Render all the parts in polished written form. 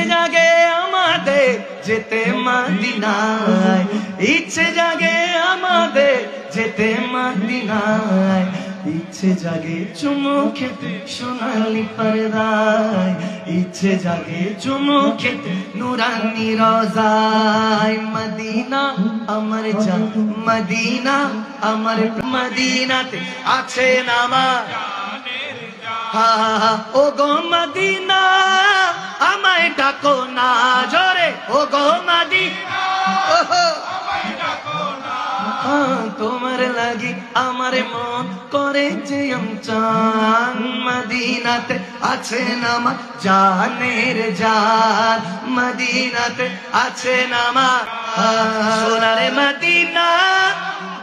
ইচ্ছে জাগে আমাদের যেতে মদিনায়, ইচ্ছে জাগে আমাদের যেতে মদিনায়, ইচ্ছে জাগে চুমু খেতে সোনালি পর্দায়, ইচ্ছে জাগে চুমু খেতে নুরানি রোজায়। মদিনা আমার জান, মদিনা আমার, মদিনাতে আছে নামাজ। ও গো মদিনা আমায় ডাকো না জোরে, ও গো মদিনা তোমার লাগি আমার মন করে যে চান। মদিনাতে আছে নামাজ জানের জান, মদিনাতে আছে নামাজ। সোনার মদিনা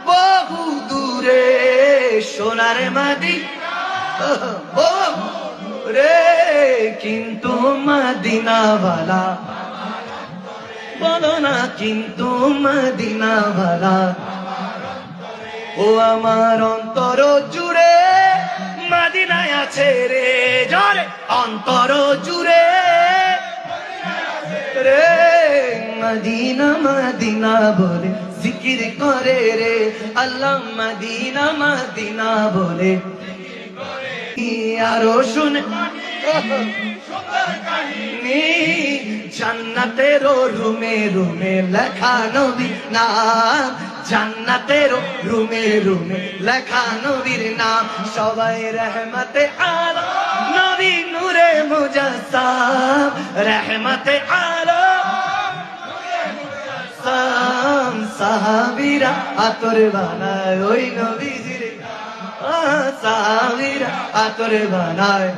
বহু দূরে, সোনার মদিনা রে, কিন্তু মদিনাওয়ালা বলো না, কিন্তু মদিনাওয়ালা। ও আমার অন্তর জুড়ে মদিনায় আছে রে, জোরে অন্তর জুড়ে রে, মদিনা মদিনা বলে জিকির করে রে, আল্লাহ মদিনা মদিনা বলে। আরো শুনে জান্নাতের রুমে রুমে লেখা নবীর নাম, জান্নাতের রুমে রুমে লেখা নবীর নাম। সবাই রহমতে আলম নবী নূরে মুজাসসাম, রহমতে আলম সাহাবীরা আতর বানায় ওই নবীজির, সাহাবীরা আতর বানায়।